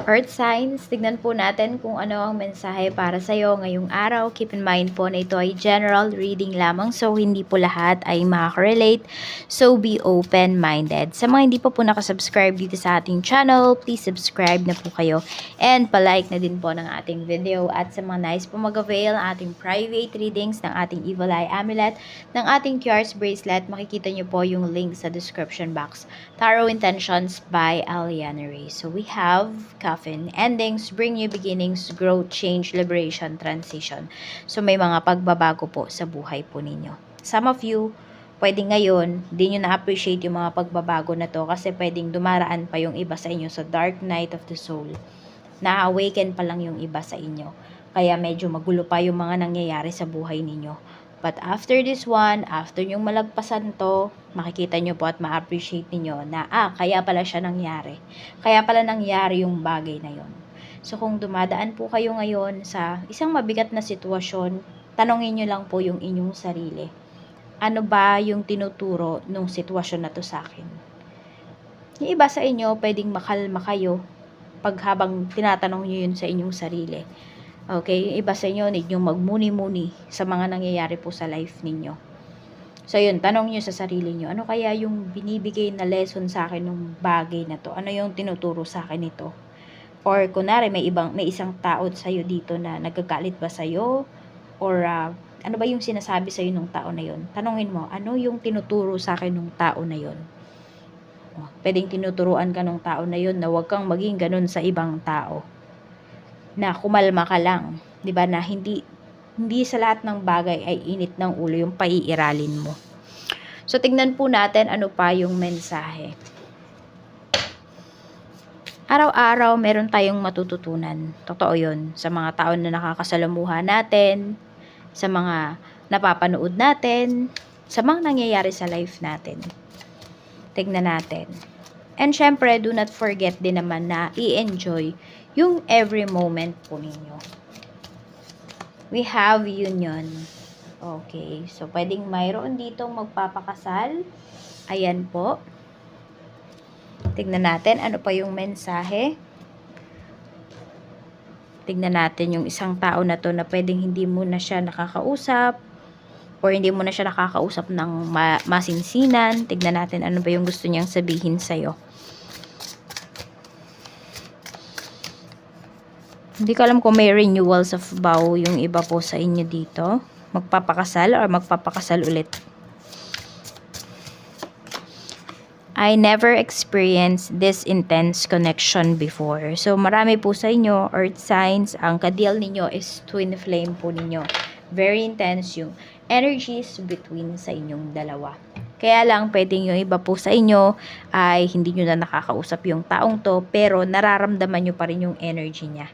Earth signs, tignan po natin kung ano ang mensahe para sa iyo ngayong araw. Keep in mind po na ito ay general reading lamang, so hindi po lahat ay makaka-relate. So be open-minded. Sa mga hindi pa po nakasubscribe dito sa ating channel, please subscribe na po kayo and palike na din po ng ating video. At sa mga nice po mag-avail ng ating private readings, ng ating Evil Eye Amulet, ng ating QR's Bracelet, makikita nyo po yung link sa description box. Tarot Intentions by Aliana Ray. So we have Coffin. Endings, bring new beginnings, growth, change, liberation, transition. So may mga pagbabago po sa buhay po ninyo. Some of you, pwedeng ngayon, di nyo na-appreciate yung mga pagbabago na to kasi pwedeng dumaraan pa yung iba sa inyo sa dark night of the soul. Na-awaken pa lang yung iba sa inyo. Kaya medyo magulo pa yung mga nangyayari sa buhay ninyo. But after this one, after yung malagpasan to, makikita nyo po at ma-appreciate niyo na, kaya pala siya nangyari. Kaya pala nangyari yung bagay na yon. So kung dumadaan po kayo ngayon sa isang mabigat na sitwasyon, tanongin nyo lang po yung inyong sarili. Ano ba yung tinuturo nung sitwasyon na to sa akin? Yung iba sa inyo, pwedeng makalma kayo pag habang tinatanong nyo yun sa inyong sarili. Okay, iba sa inyo, need nyo magmuni-muni sa mga nangyayari po sa life ninyo. So yun, tanong nyo sa sarili nyo, ano kaya yung binibigay na lesson sa akin ng bagay na to? Ano yung tinuturo sa akin ito? Or kunwari, may isang tao sa'yo dito na nagkagalit ba sa'yo? Or ano ba yung sinasabi sa'yo ng tao na yun? Tanongin mo, ano yung tinuturo sa akin ng tao na yun? Pwedeng tinuturuan ka ng tao na yun na huwag kang maging ganun sa ibang tao. Na kumalma ka lang, 'di ba, na hindi sa lahat ng bagay ay init ng ulo yung paiiralin mo. So tingnan po natin ano pa yung mensahe. Araw-araw meron tayong matututunan. Totoo 'yun sa mga tao na nakakasalamuha natin, sa mga napapanood natin, sa mga nangyayari sa life natin. Tingnan natin. And syempre, do not forget din naman na i-enjoy yung every moment po ninyo. We have union. Okay. So, pwedeng mayroon ditong magpapakasal. Ayan po. Tignan natin ano pa yung mensahe. Tignan natin yung isang tao na to na pwedeng hindi mo na siya nakakausap or hindi mo na siya nakakausap ng masinsinan. Tignan natin ano ba yung gusto niyang sabihin sa'yo. Hindi ko alam kung may renewals of vow yung iba po sa inyo dito. Magpapakasal or magpapakasal ulit. I never experienced this intense connection before. So, marami po sa inyo, earth signs, ang ka-deal ninyo is twin flame po ninyo. Very intense yung energies between sa inyong dalawa. Kaya lang, pwedeng yung iba po sa inyo ay hindi nyo na nakakausap yung taong to, pero nararamdaman nyo pa rin yung energy niya.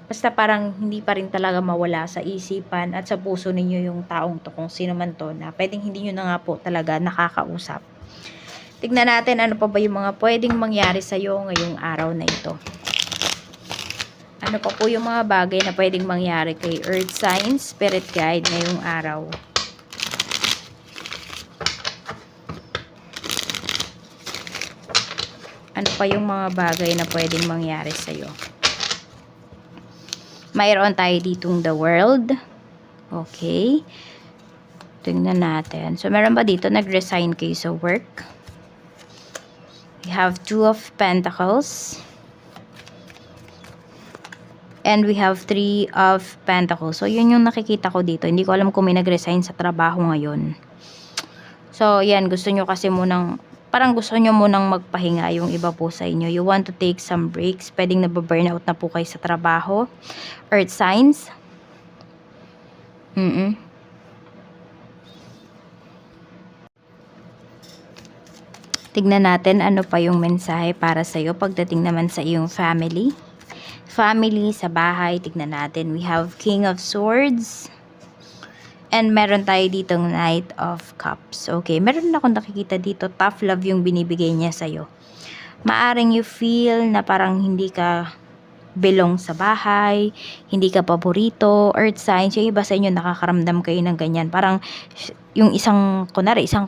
Basta parang hindi pa rin talaga mawala sa isipan at sa puso ninyo yung taong to, kung sino man to, na pwedeng hindi nyo na nga po talaga nakakausap. Tignan natin ano pa ba yung mga pwedeng mangyari sa'yo ngayong araw na ito. Ano pa po yung mga bagay na pwedeng mangyari kay Earth Signs, Spirit Guide ngayong araw. Ano pa yung mga bagay na pwedeng mangyari sa'yo? Mayroon tayo ditong the world. Okay. Tingnan natin. So, meron ba dito nag-resign kayo sa work? We have Two of Pentacles. And we have Three of Pentacles. So, yun yung nakikita ko dito. Hindi ko alam kung may nag-resign sa trabaho ngayon. So, yan. Gusto nyo kasi munang, parang gusto nyo munang magpahinga yung iba po sa inyo. You want to take some breaks. Pwedeng nababurnout na po kayo sa trabaho. Earth signs. Tignan natin ano pa yung mensahe para sa'yo pagdating naman sa iyong family. Family sa bahay. Tignan natin. We have King of Swords. And meron tayo ditong Knight of Cups. Okay, meron akong nakikita dito. Tough love yung binibigay niya sa'yo. Maaring you feel na parang hindi ka belong sa bahay, hindi ka paborito, earth signs, yung iba sa inyo nakakaramdam kayo ng ganyan. Parang yung isang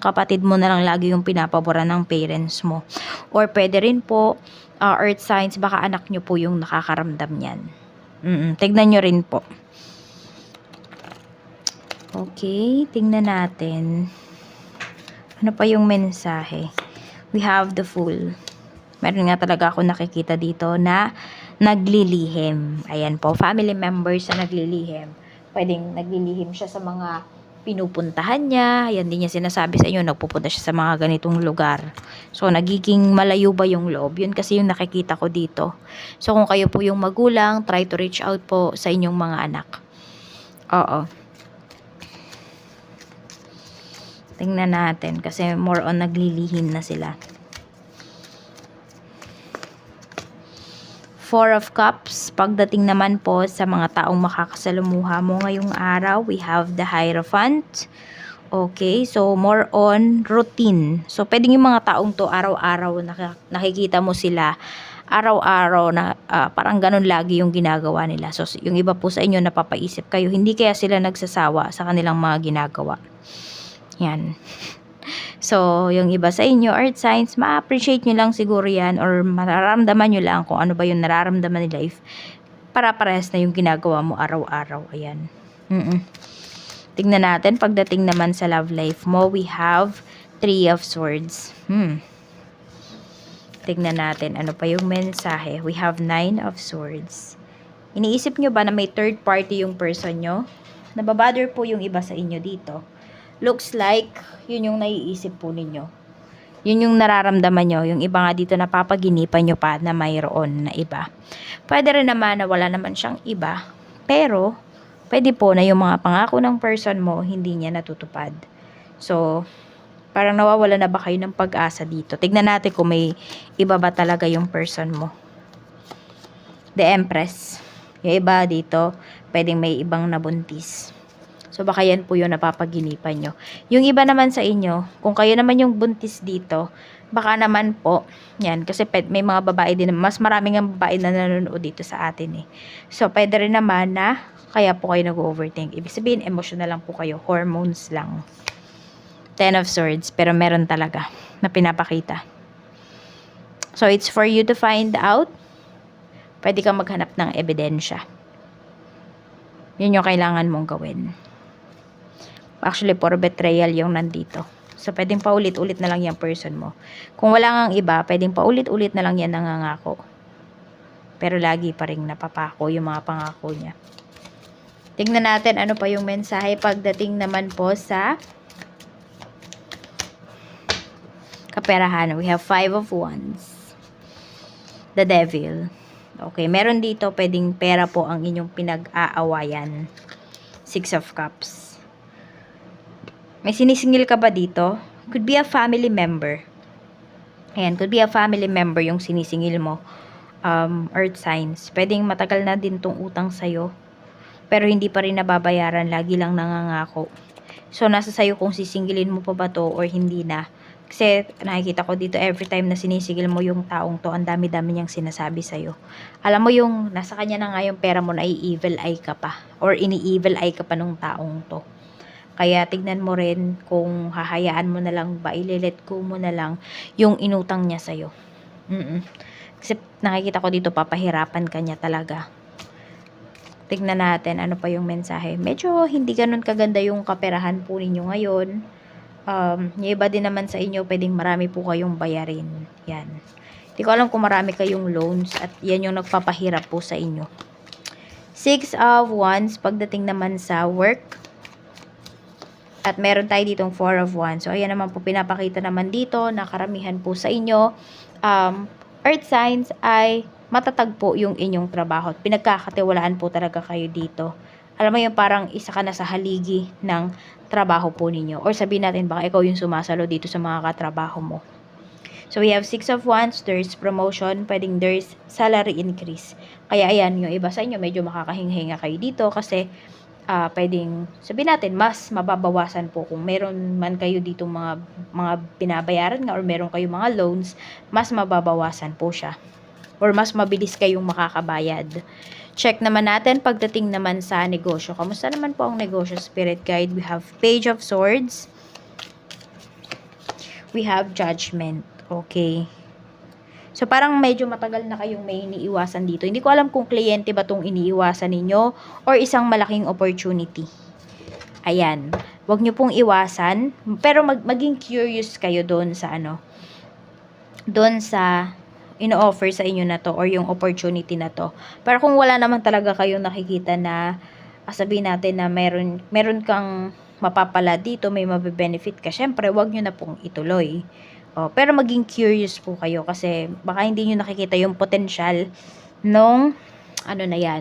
kapatid mo na lang lagi yung pinapaboran ng parents mo. Or pwede rin po, earth signs, baka anak nyo po yung nakakaramdam yan. Tignan nyo rin po. Okay, tingnan natin. Ano pa yung mensahe? We have the Fool. Meron nga talaga ako nakikita dito na naglilihim. Ayan po, family members na naglilihim. Pwedeng naglilihim siya sa mga pinupuntahan niya. Ayan din niya sinasabi sa inyo, nagpupunta siya sa mga ganitong lugar. So, nagiging malayo ba yung loob? Yun kasi yung nakikita ko dito. So, kung kayo po yung magulang, try to reach out po sa inyong mga anak. Oo. Tingnan natin kasi more on naglilihim na sila. Four of Cups. Pagdating naman po sa mga taong makakasalumuha mo ngayong araw, we have the Hierophant. Okay, so more on routine. So pwedeng yung mga taong to araw-araw nakikita mo sila araw-araw na parang ganun lagi yung ginagawa nila. So yung iba po sa inyo napapaisip kayo, hindi kaya sila nagsasawa sa kanilang mga ginagawa. Yan. So, yung iba sa inyo, earth signs, ma-appreciate nyo lang siguro yan or mararamdaman nyo lang kung ano ba yung nararamdaman nila if para-parehas na yung ginagawa mo araw-araw. Ayan. Tingnan natin, pagdating naman sa love life mo, we have 3 of Swords. Tingnan natin, ano pa yung mensahe? We have 9 of Swords. Iniisip nyo ba na may third party yung person nyo? Nababother po yung iba sa inyo dito. Looks like, yun yung naiisip po ninyo. Yun yung nararamdaman nyo. Yung iba nga dito napapaginipan nyo pa na mayroon na iba. Pwede rin naman na wala naman siyang iba. Pero, pwede po na yung mga pangako ng person mo, hindi niya natutupad. So, parang nawawala na ba kayo ng pag-asa dito? Tignan natin kung may iba ba talaga yung person mo. The Empress. Yung iba dito, pwedeng may ibang nabuntis. So, baka yan po yung napapaginipan nyo. Yung iba naman sa inyo, kung kayo naman yung buntis dito, baka naman po, yan, kasi may mga babae din, mas maraming ang babae na nanonood dito sa atin eh. So, pwede rin naman na, kaya po kayo nag-overthink. Ibig sabihin, emotional lang po kayo, hormones lang. 10 of Swords, pero meron talaga na pinapakita. So, it's for you to find out. Pwede kang maghanap ng ebidensya. Yun yung kailangan mong gawin. Actually, for betrayal yung nandito. So, pwedeng paulit-ulit na lang yung person mo. Kung wala ngang iba, pwedeng paulit-ulit na lang yan nangangako. Pero lagi pa rin napapako yung mga pangako niya. Tingnan natin ano pa yung mensahe pagdating naman po sa kaperahan. We have 5 of Wands. The Devil. Okay, meron dito pwedeng pera po ang inyong pinag-aawayan. 6 of Cups. May sinisingil ka ba dito? Could be a family member. Ayan, could be a family member yung sinisingil mo. Earth signs. Pwedeng matagal na din tong utang sa'yo. Pero hindi pa rin nababayaran. Lagi lang nangangako. So, nasa sa'yo kung sisingilin mo pa ba to or hindi na. Kasi nakikita ko dito every time na sinisigil mo yung taong to, ang dami-dami niyang sinasabi sa'yo. Alam mo yung nasa kanya na nga yung pera mo na i-evil eye ka pa. Or ini-evil eye ka pa nung taong to. Kaya tignan mo rin kung hahayaan mo na lang ba, ililet go mo na lang yung inutang niya sa'yo. Kasi nakikita ko dito, papahirapan ka niya talaga. Tignan natin ano pa yung mensahe. Medyo hindi ganun kaganda yung kaperahan po ninyo ngayon. Yung iba din naman sa inyo, pwedeng marami po kayong bayarin. Yan. Hindi ko alam kung marami kayong loans at yan yung nagpapahirap po sa inyo. 6 of Wands, pagdating naman sa work. At meron tayo ditong 4 of Wands. So, ayan naman po, pinapakita naman dito na karamihan po sa inyo, earth signs ay matatag po yung inyong trabaho. At pinagkakatiwalaan po talaga kayo dito. Alam mo yung parang isa ka na sa haligi ng trabaho po ninyo. Or sabihin natin, baka ikaw yung sumasalo dito sa mga katrabaho mo. So, we have 6 of Wands. There's promotion. Pwedeng there's salary increase. Kaya, ayan, yung iba sa inyo, medyo makakahinga kayo dito kasi pwedeng sabihin natin mas mababawasan po kung meron man kayo dito mga binabayaran nga or meron kayo mga loans, mas mababawasan po siya or mas mabilis kayong makakabayad. Check naman natin pagdating naman sa negosyo. Kamusta naman po ang negosyo, Spirit Guide? We have Page of Swords. We have Judgment. Okay. So, parang medyo matagal na kayong may iniiwasan dito. Hindi ko alam kung kliyente ba itong iniiwasan ninyo or isang malaking opportunity. Ayan. Huwag nyo pong iwasan. Pero maging curious kayo doon sa doon sa ino-offer sa inyo na to or yung opportunity na to. Pero kung wala naman talaga kayong nakikita na sabihin natin na meron kang mapapala dito, may mabe-benefit ka, syempre wag nyo na pong ituloy. Pero maging curious po kayo kasi baka hindi nyo nakikita yung potential nung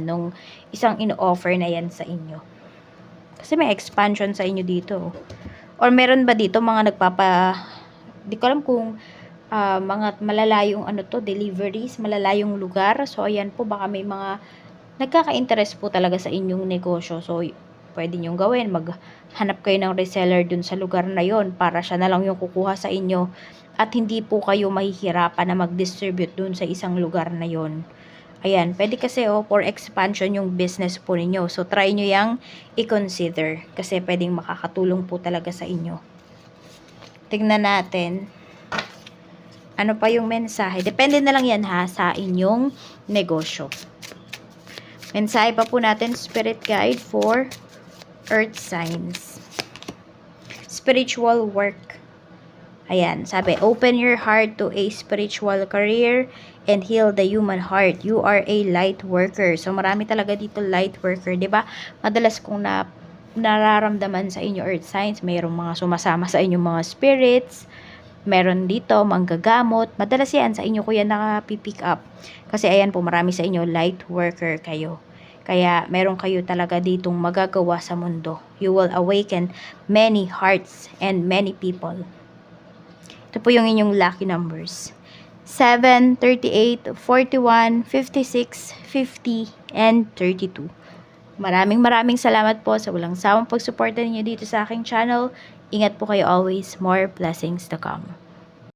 nung isang ino-offer na yan sa inyo. Kasi may expansion sa inyo dito. Or meron ba dito mga di ko alam kung mga malalayong deliveries, malalayong lugar. So, ayan po, baka may mga nagkaka-interest po talaga sa inyong negosyo. So, pwede nyong gawin. Maghanap kayo ng reseller dun sa lugar na yon para siya na lang yung kukuha sa inyo. At hindi po kayo mahihirapan na mag-distribute dun sa isang lugar na yon. Ayan, pwede kasi for expansion yung business po ninyo. So, try nyo yang i-consider kasi pwedeng makakatulong po talaga sa inyo. Tignan natin. Ano pa yung mensahe? Depende na lang yan sa inyong negosyo. Mensahe pa po natin, Spirit Guide for Earth Signs. Spiritual work. Ayan, sabi, open your heart to a spiritual career and heal the human heart. You are a light worker. So, marami talaga dito light worker, di ba? Madalas kung nararamdaman sa inyo Earth Signs, mayroong mga sumasama sa inyong mga spirits, meron dito, manggagamot. Madalas yan, sa inyo ko yan nakapipick up. Kasi ayan po, marami sa inyo, light worker kayo. Kaya, meron kayo talaga ditong magagawa sa mundo. You will awaken many hearts and many people. Ito po yung inyong lucky numbers. 7, 38, 41, 56, 50, and 32. Maraming salamat po sa walang sawang pagsuporta ninyo dito sa aking channel. Ingat po kayo always. More blessings to come.